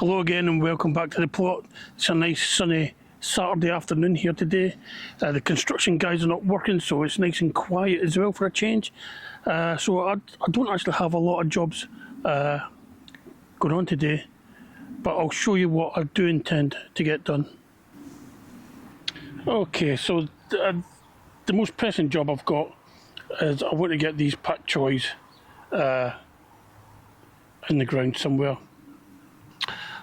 Hello again and welcome back to the plot. It's a nice sunny Saturday afternoon here today. The construction guys are not working, so it's nice and quiet as well for a change. So I don't actually have a lot of jobs going on today, but I'll show you what I do intend to get done. Okay, so the most pressing job I've got is I want to get these pak choys in the ground somewhere.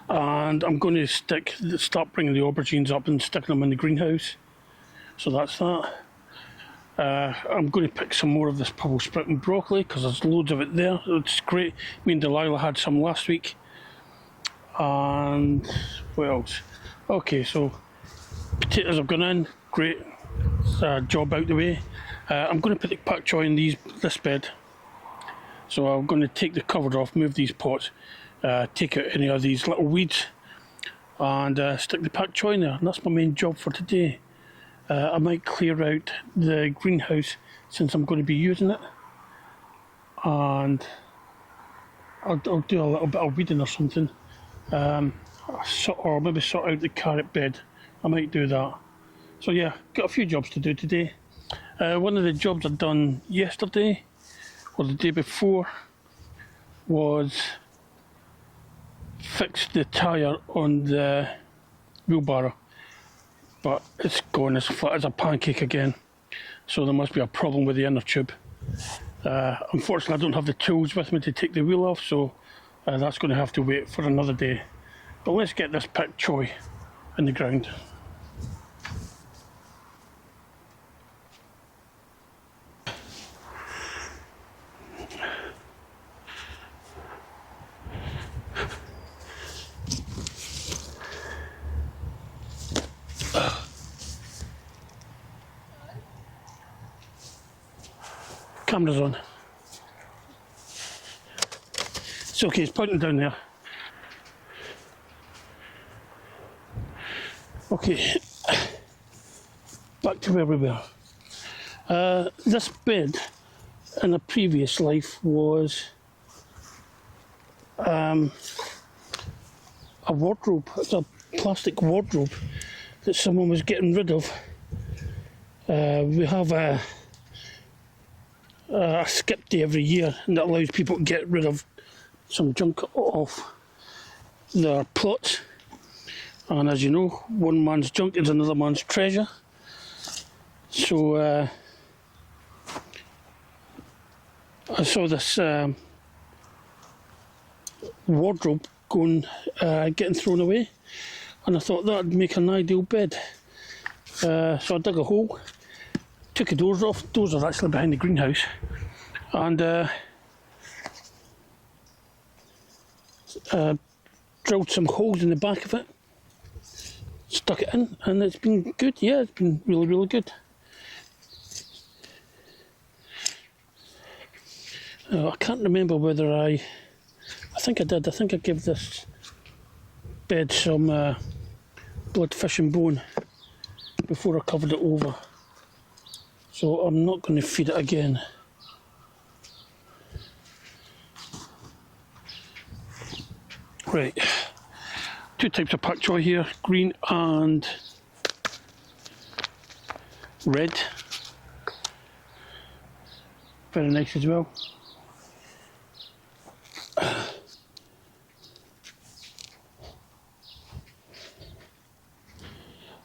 And I'm going to start bringing the aubergines up and sticking them in the greenhouse. So that's that. I'm going to pick some more of this purple sprouting broccoli because there's loads of it there. It's great. Me and Delilah had some last week. And what else? Okay, so potatoes have gone in. Great. Job out the way. I'm going to put the pak choy in this bed. So I'm going to take the cover off, move these pots. Take out any of these little weeds and stick the pak choy in there, and that's my main job for today. I might clear out the greenhouse since I'm going to be using it, and I'll do a little bit of weeding or something, or maybe sort out the carrot bed. I might do that. So yeah, got a few jobs to do today. One of the jobs I'd done yesterday or the day before was fix the tyre on the wheelbarrow, but it's gone as flat as a pancake again, so there must be a problem with the inner tube. Unfortunately I don't have the tools with me to take the wheel off, so that's going to have to wait for another day. But let's get this pak choy in the ground. Camera's on. It's okay, it's pointing down there. Okay, back to where we were. This bed in a previous life was a wardrobe. It's a plastic wardrobe that someone was getting rid of. We have a skip day every year, and that allows people to get rid of some junk off their plots. And as you know, one man's junk is another man's treasure. So I saw this wardrobe getting thrown away, and I thought that'd make an ideal bed. So I dug a hole, took the doors off. Doors are actually behind the greenhouse, and drilled some holes in the back of it, stuck it in, and it's been good. Yeah, it's been really, really good. I can't remember whether I think I did. I think I gave this bed some blood, fish and bone before I covered it over. So I'm not going to feed it again. Right, two types of pak choy here, green and red. Very nice as well.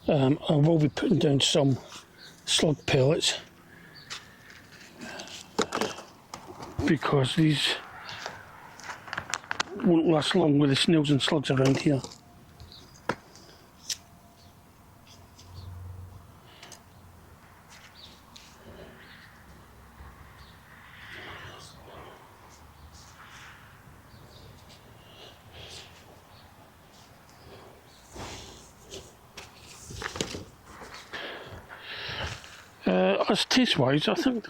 I will be putting down some slug pellets because these won't last long with the snails and slugs around here. As taste-wise, I think,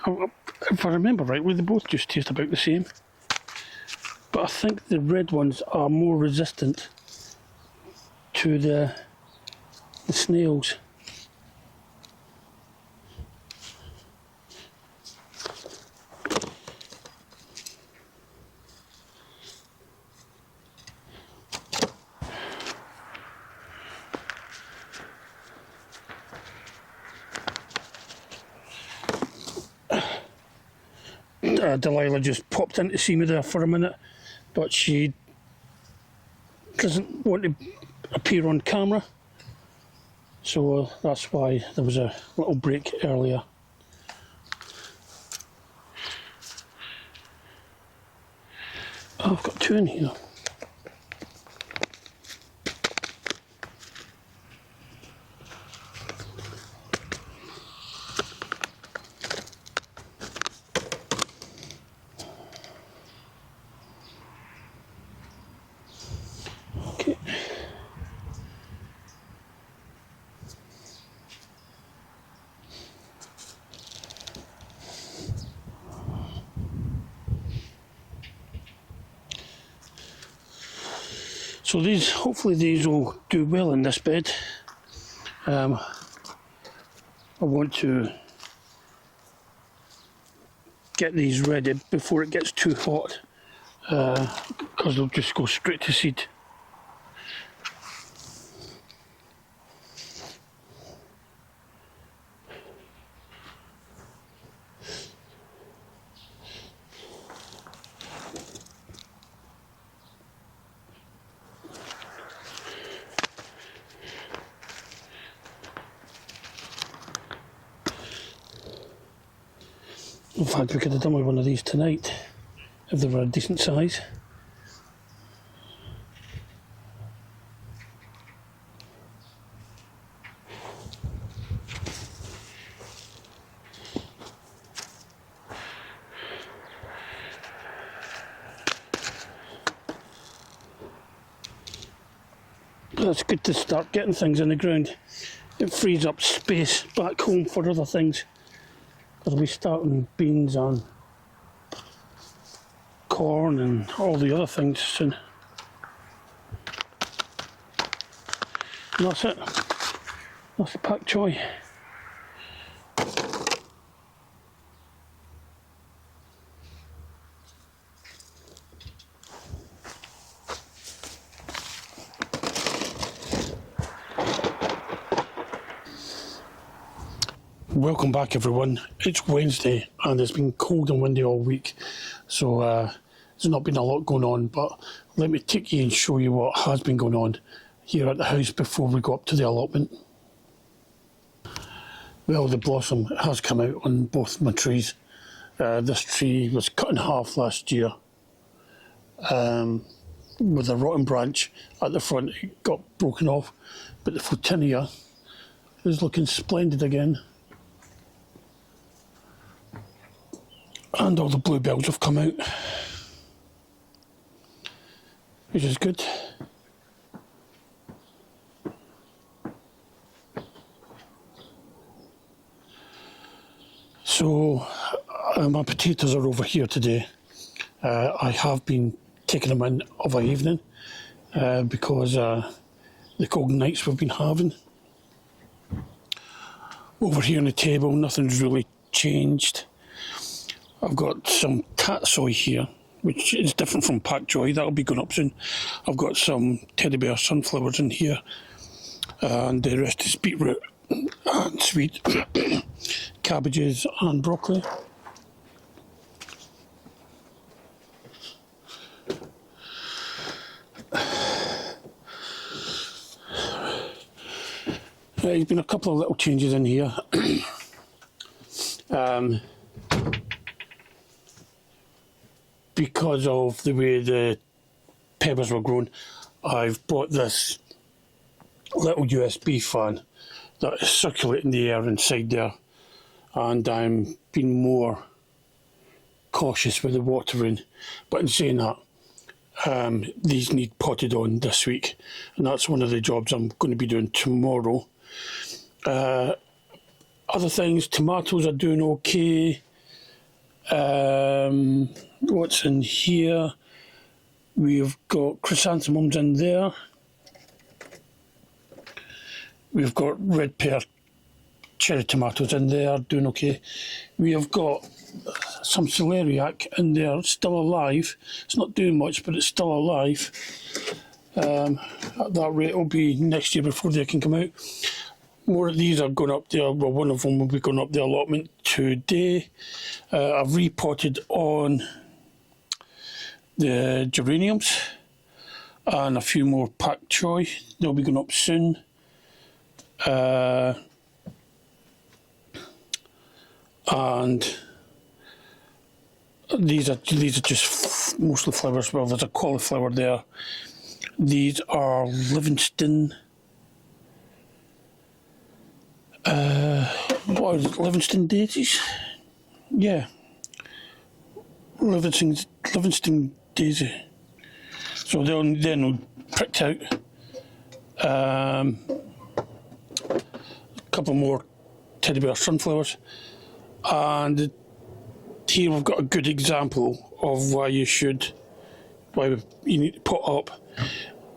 if I remember rightly, they both just taste about the same. But I think the red ones are more resistant to the snails. Delilah just popped in to see me there for a minute, but she doesn't want to appear on camera, so that's why there was a little break earlier. Oh, I've got 2 in here. Okay. So these, hopefully these will do well in this bed. I want to get these ready before it gets too hot, because they'll just go straight to seed. In fact, we could have done with one of these tonight, if they were a decent size. But it's good to start getting things in the ground. It frees up space back home for other things. Because we're starting beans and corn and all the other things soon. And that's it. That's the pak choi. Welcome back everyone. It's Wednesday and it's been cold and windy all week, so there's not been a lot going on, but let me take you and show you what has been going on here at the house before we go up to the allotment. Well, the blossom has come out on both my trees. This tree was cut in half last year with a rotten branch at the front. It got broken off, but the photinia is looking splendid again. And all the bluebells have come out, which is good. So my potatoes are over here today. I have been taking them in of an evening because the cold nights we've been having. Over here on the table, nothing's really changed. I've got some choi here, which is different from pak choi. That'll be going up soon. I've got some teddy bear sunflowers in here, and the rest is beetroot and sweet cabbages and broccoli. There's been a couple of little changes in here. Because of the way the peppers were grown, I've bought this little USB fan that is circulating the air inside there, and I'm being more cautious with the watering. But in saying that, these need potted on this week, and that's one of the jobs I'm going to be doing tomorrow. Other things, tomatoes are doing okay. What's in here? We've got chrysanthemums in there. We've got red pear cherry tomatoes in there, doing okay. We have got some celeriac in there, still alive. It's not doing much, but it's still alive. At that rate, it'll be next year before they can come out. more of these are going up there. Well, one of them will be going up the allotment today. I've repotted on the geraniums and a few more pak choi. They'll be going up soon. And these are just mostly flowers. Well, there's a cauliflower there. These are Livingston. What is it? Livingston daisies? Yeah, Livingston daisy. So they're now pricked out. A couple more teddy bear sunflowers, and here we've got a good example of why you need to pot up.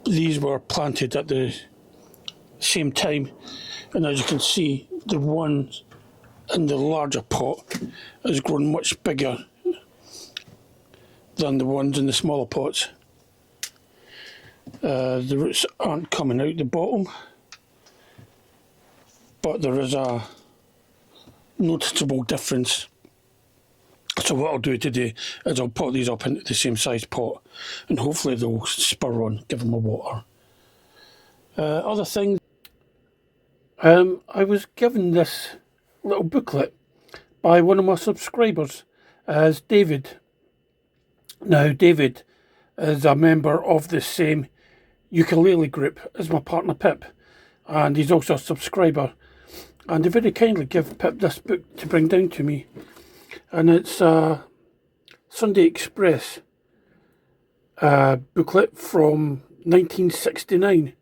These were planted at the same time, and as you can see, the one in the larger pot has grown much bigger than the ones in the smaller pots. The roots aren't coming out the bottom, but there is a noticeable difference. So what I'll do today is I'll pot these up into the same size pot, and hopefully they'll spur on, give them a water. Other things, I was given this little booklet by one of my subscribers, as David. Now David is a member of the same ukulele group as my partner Pip, and he's also a subscriber, and he very kindly gave Pip this book to bring down to me, and it's a Sunday Express booklet from 1969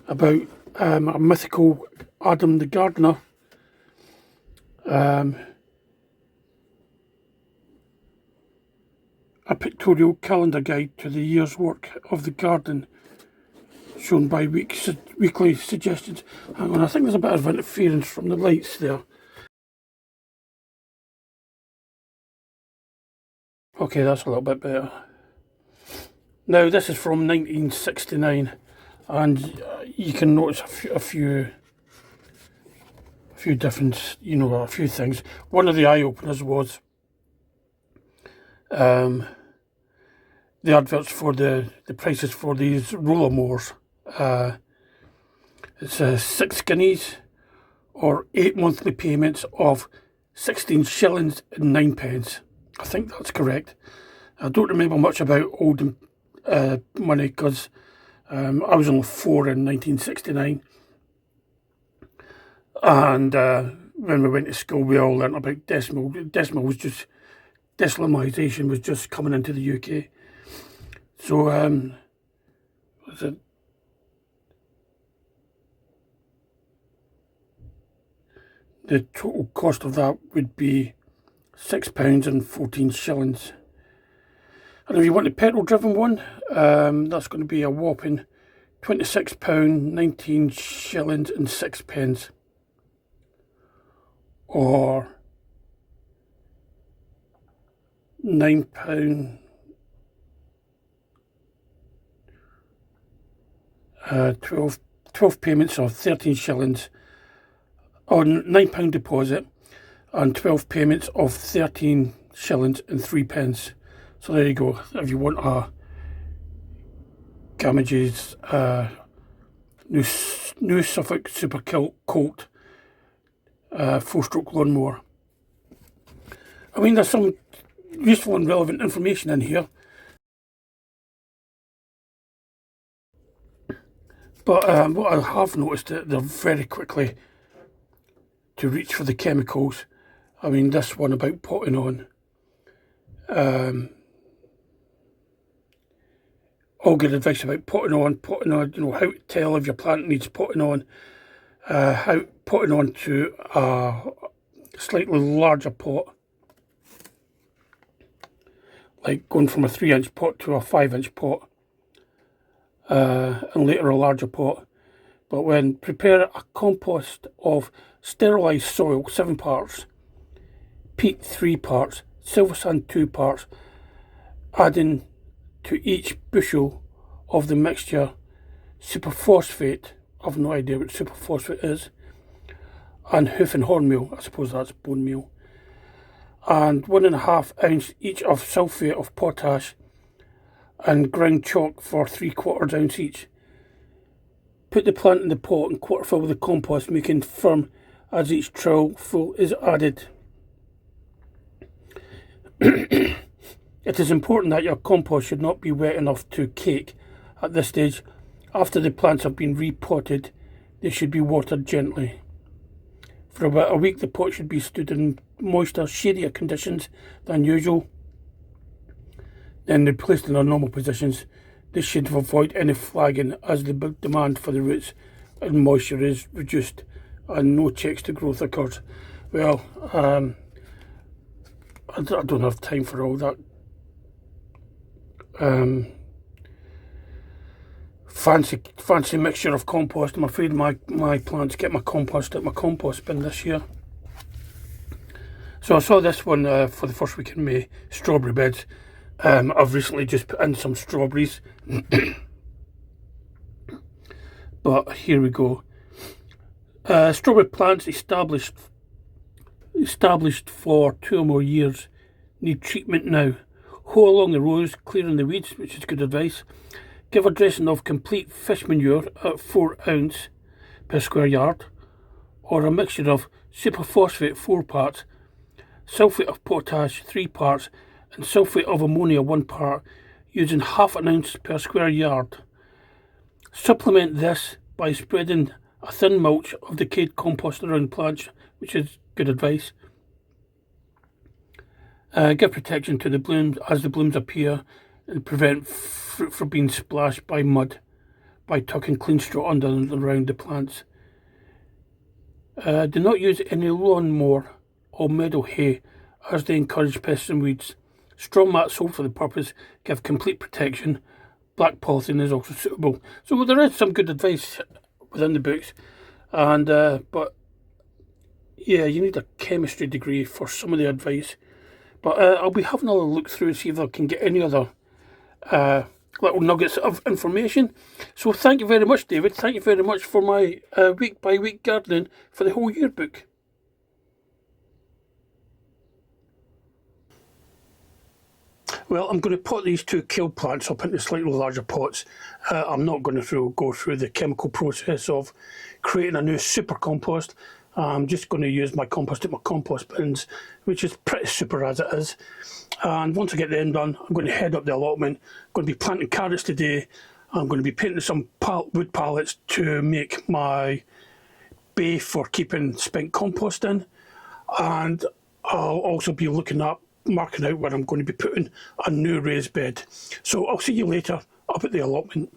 about a mythical Adam the gardener. A pictorial calendar guide to the year's work of the garden, shown by weekly suggestions. Hang on, I think there's a bit of interference from the lights there. Okay, that's a little bit better. Now this is from 1969, and you can notice a few different, a few things. One of the eye openers was the adverts for the prices for these roller mowers. It's 6 guineas or 8 monthly payments of 16 shillings and 9 pence. I think that's correct. I don't remember much about old money, because I was only 4 in 1969, and when we went to school we all learnt about decimal. Decimalisation was just coming into the UK. So the total cost of that would be £6 and 14 shillings. And if you want a petrol driven one, that's going to be a whopping £26, 19 shillings and 6 pence. Or £9, 12 payments of 13 shillings, or £9 deposit, and 12 payments of 13 shillings and 3 pence. So there you go. If you want a Gamage's new Suffolk Super Colt 4-stroke lawnmower. I mean, there's some useful and relevant information in here, but what I have noticed that they're very quickly to reach for the chemicals. I mean, this one about potting on, all good advice about potting on, how to tell if your plant needs potting on, how potting on to a slightly larger pot, like going from a 3-inch pot to a 5-inch pot, and later a larger pot. But when prepare a compost of sterilised soil 7 parts, peat 3 parts, silver sand 2 parts, adding to each bushel of the mixture superphosphate. I've no idea what superphosphate is. and hoof and horn meal, I suppose that's bone meal, and 1.5 ounce each of sulphate of potash, and ground chalk for 3/4 ounce each. Put the plant in the pot and quarter fill with the compost, making firm as each trowel full is added. It is important that your compost should not be wet enough to cake at this stage. After the plants have been repotted, they should be watered gently. For about a week, the pot should be stood in moister, shadier conditions than usual. Then they're placed in their normal positions. This should avoid any flagging as the demand for the roots and moisture is reduced and no checks to growth occurs. Well, I don't have time for all that fancy mixture of compost. I'm afraid my plants get my compost at my compost bin this year. So I saw this one for the first week in May, strawberry beds. I've recently just put in some strawberries. But here we go. Strawberry plants established for 2 or more years need treatment now. Hoe along the rows, clearing the weeds, which is good advice. Give a dressing of complete fish manure at 4 ounce per square yard, or a mixture of superphosphate 4 parts, sulphate of potash 3 parts, and sulphate of ammonia 1 part, using 1/2 ounce per square yard. Supplement this by spreading a thin mulch of decayed compost around plants, which is good advice. Give protection to the blooms as the blooms appear, and prevent fruit from being splashed by mud by tucking clean straw under and around the plants. Do not use any lawnmower or meadow hay, as they encourage pests and weeds. Straw mats sold for the purpose give complete protection. Black polythene is also suitable. So there is some good advice within the books, and but yeah, you need a chemistry degree for some of the advice. But I'll be having a look through and see if I can get any other little nuggets of information. So thank you very much, David. Thank you very much for my week by week gardening for the whole year book. Well, I'm going to pot these 2 kale plants up into slightly larger pots. I'm not going to go through the chemical process of creating a new super compost. I'm just going to use my compost at my compost bins, which is pretty super as it is. And once I get them done, I'm going to head up the allotment. I'm going to be planting carrots today. I'm going to be painting some wood pallets to make my bay for keeping spent compost in. And I'll also be marking out where I'm going to be putting a new raised bed. So I'll see you later up at the allotment.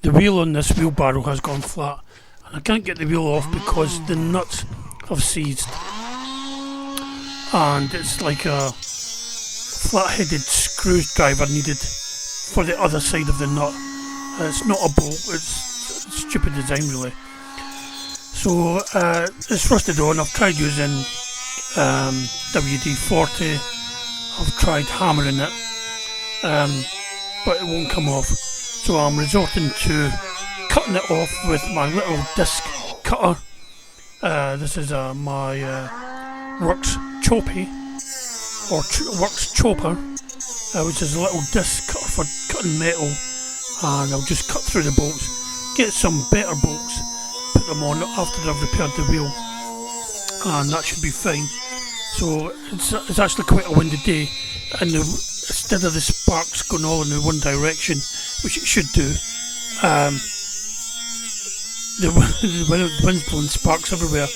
The wheel on this wheelbarrow has gone flat, and I can't get the wheel off because the nuts have seized, and it's like a flat-headed screwdriver needed for the other side of the nut. It's not a bolt, it's a stupid design really. So it's rusted on. I've tried using WD-40, I've tried hammering it, but it won't come off. So I'm resorting to cutting it off with my little disc cutter. This is my Works Choppy, or Works Chopper, which is a little disc cutter for cutting metal. And I'll just cut through the bolts, get some better bolts, put them on after I've repaired the wheel, and that should be fine. So it's actually quite a windy day, and instead of the sparks going all in the one direction, which it should do, the wind's blowing sparks everywhere,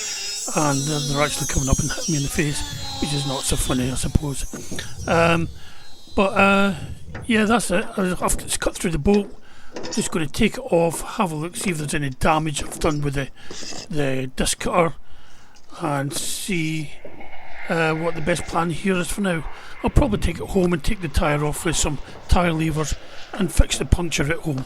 and they're actually coming up and hitting me in the face, which is not so funny, I suppose. Yeah, that's it. I've just cut through the bolt. Just going to take it off, have a look, see if there's any damage I've done with the disc cutter, and see what the best plan here is for now. I'll probably take it home and take the tyre off with some tyre levers and fix the puncture at home.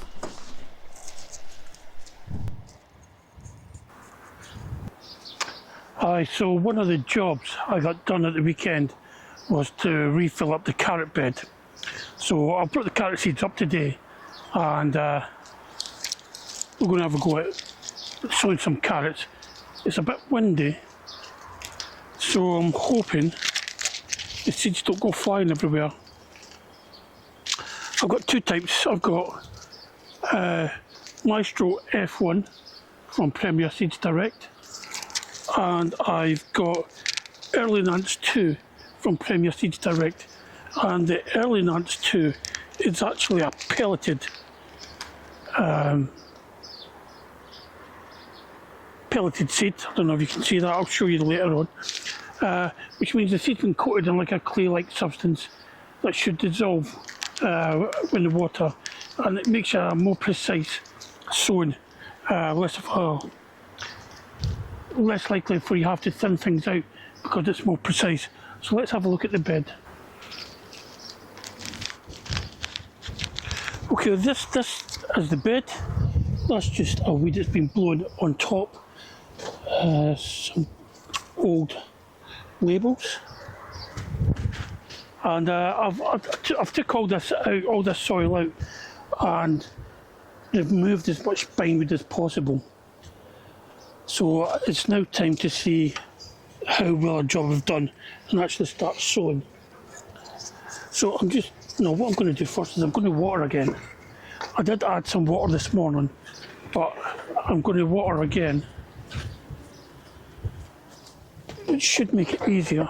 So one of the jobs I got done at the weekend was to refill up the carrot bed. So I brought the carrot seeds up today, and we're going to have a go at sowing some carrots. It's a bit windy, so I'm hoping the seeds don't go flying everywhere. I've got two types. I've got Maestro F1 from Premier Seeds Direct, and I've got Early Nance 2 from Premier Seeds Direct, and the Early Nance 2 is actually a pelleted seed. I don't know if you can see that, I'll show you later on, which means the seed's been coated in like a clay-like substance that should dissolve in the water, and it makes a more precise sowing, less likely for you have to thin things out because it's more precise. So let's have a look at the bed. Okay, this is the bed. That's just a weed that's been blown on top. Some old labels, and I've took all this out, all this soil out, and removed as much bindweed as possible. So it's now time to see how well a job I've done and actually start sowing. So what I'm going to do first is I'm going to water again. I did add some water this morning, but I'm going to water again, which should make it easier.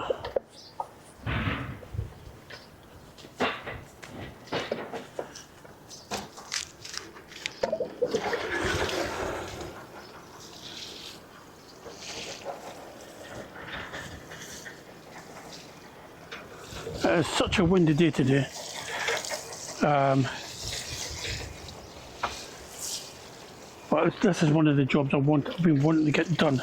It's such a windy day today. But this is one of the jobs I've been wanting to get done.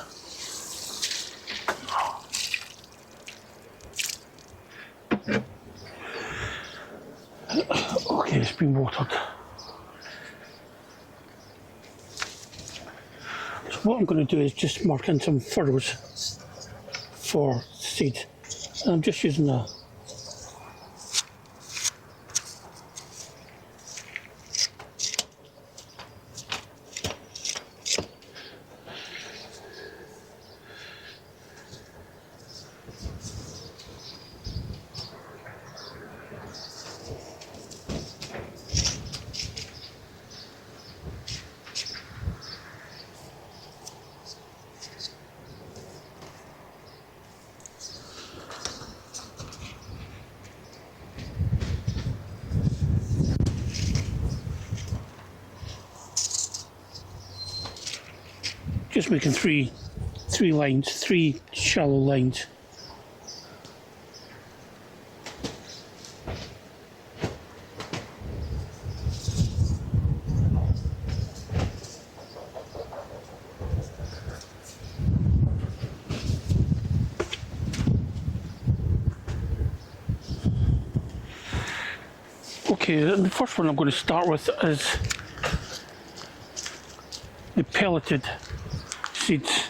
Okay, it's been watered. So what I'm going to do is just mark in some furrows for seed. And I'm just using a just making three lines, three shallow lines. Okay, the first one I'm going to start with is the pelleted seeds,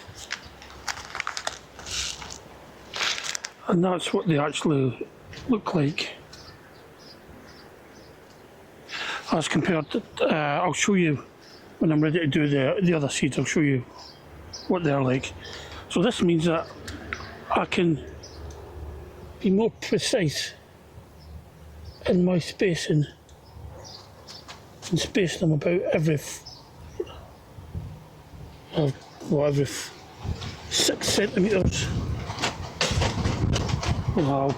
and that's what they actually look like as compared to, I'll show you when I'm ready to do the other seeds. I'll show you what they're like. So this means that I can be more precise in my spacing and space them about every 6 centimetres. Wow.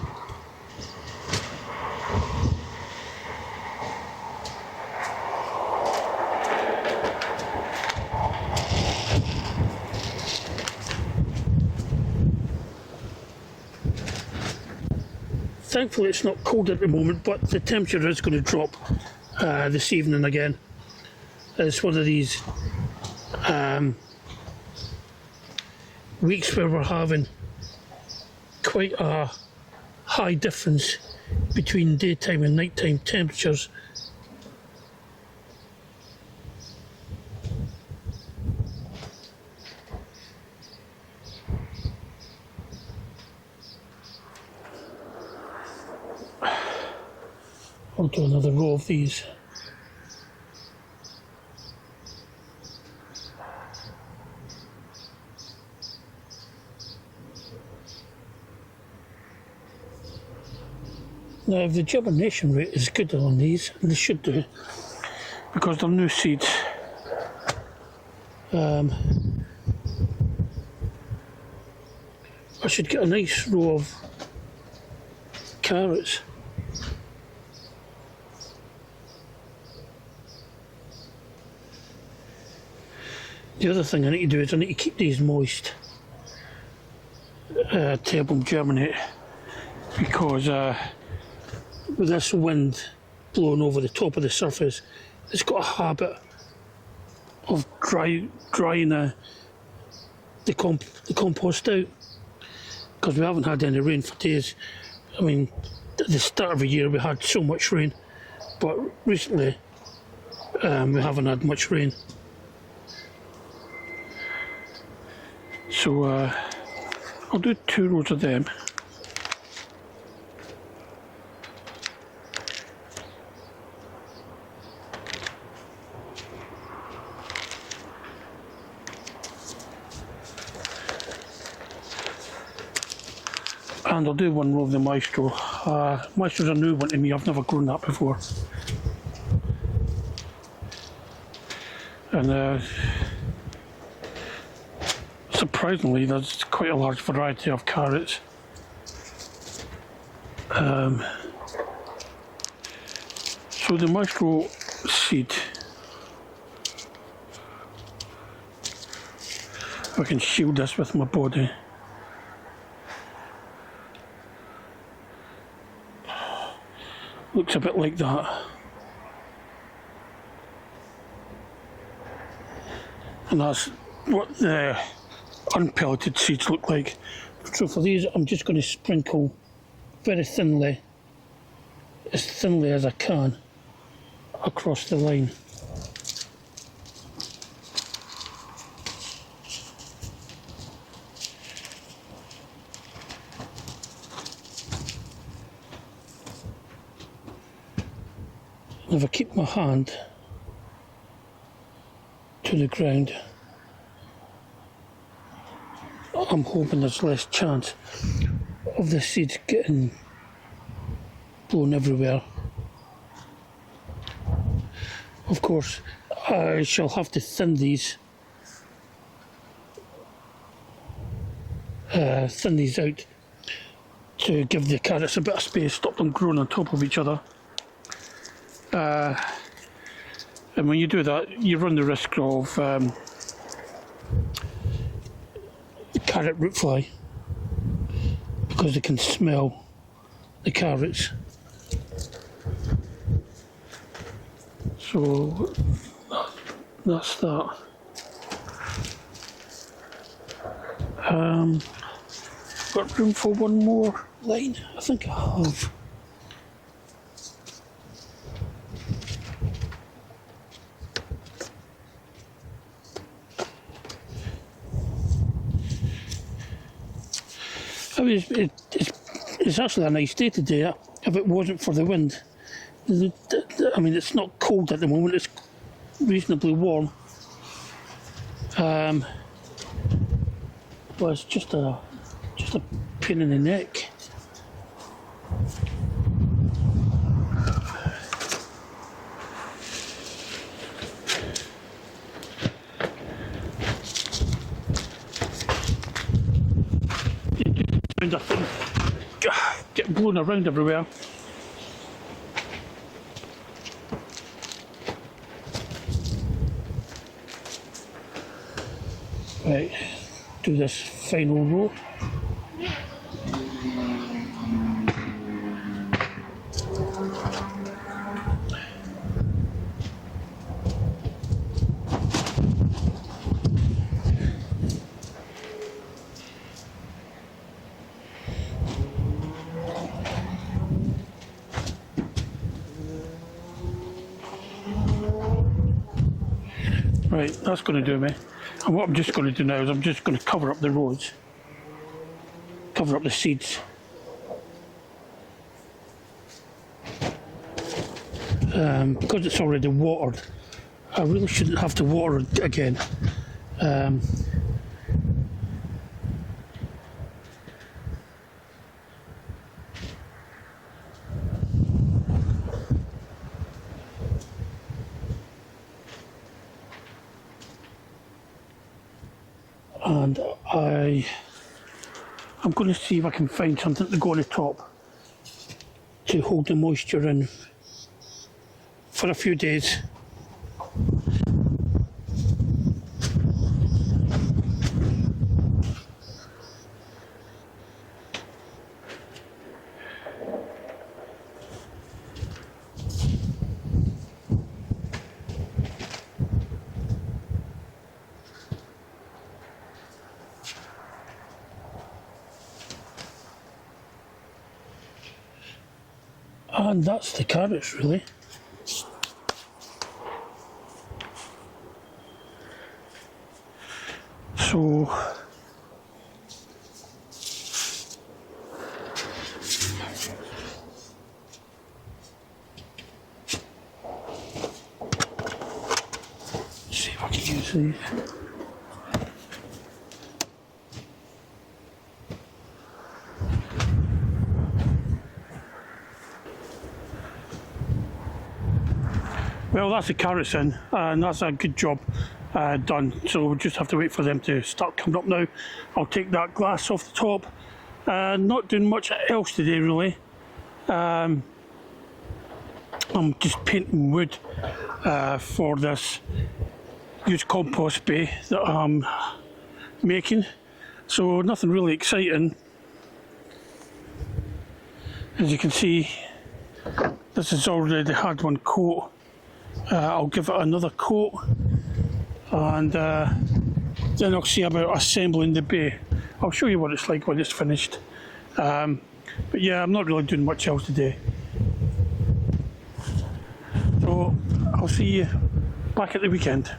Thankfully it's not cold at the moment, but the temperature is going to drop this evening again. It's one of these weeks where we're having quite a high difference between daytime and nighttime temperatures. I'll do another row of these. Now if the germination rate is good on these, and they should do, because they're new seeds, I should get a nice row of carrots. The other thing I need to do is I need to keep these moist to help them germinate, because with this wind blowing over the top of the surface, it's got a habit of drying the compost out, because we haven't had any rain for days. I mean, at the start of the year we had so much rain, but recently we haven't had much rain. So I'll do 2 rows of them. And I'll do 1 row of the Maestro. Maestro's a new one to me, I've never grown that before. And surprisingly, there's quite a large variety of carrots. So the Maestro seed, I can shield this with my body. Looks a bit like that. And that's what the unpelleted seeds look like. So for these, I'm just going to sprinkle very thinly, as thinly as I can, across the line. And if I keep my hand to the ground, I'm hoping there's less chance of the seeds getting blown everywhere. Of course, I shall have to thin these out to give the carrots a bit of space, stop them growing on top of each other. And when you do that, you run the risk of carrot root fly, because they can smell the carrots. So that's that. Got room for 1 more line? I think I have. I mean, it's actually a nice day today, if it wasn't for the wind. I mean, it's not cold at the moment, it's reasonably warm. But it's just a pain in the neck. I think get blown around everywhere. Right, do this final row. Right, that's going to do me. And what I'm just going to do now is I'm just going to cover up the rows, cover up the seeds. Because it's already watered, I really shouldn't have to water it again. and I'm going to see if I can find something to go on the top to hold the moisture in for a few days. And that's the carrots, really. So see if I can use these. Well, that's the carrots in, and that's a good job done. So we'll just have to wait for them to start coming up now. I'll take that glass off the top. Not doing much else today, really. I'm just painting wood for this used compost bay that I'm making. So nothing really exciting. As you can see, this has already had one coat. I'll give it another coat, and then I'll see about assembling the bay. I'll show you what it's like when it's finished. But yeah, I'm not really doing much else today. So I'll see you back at the weekend.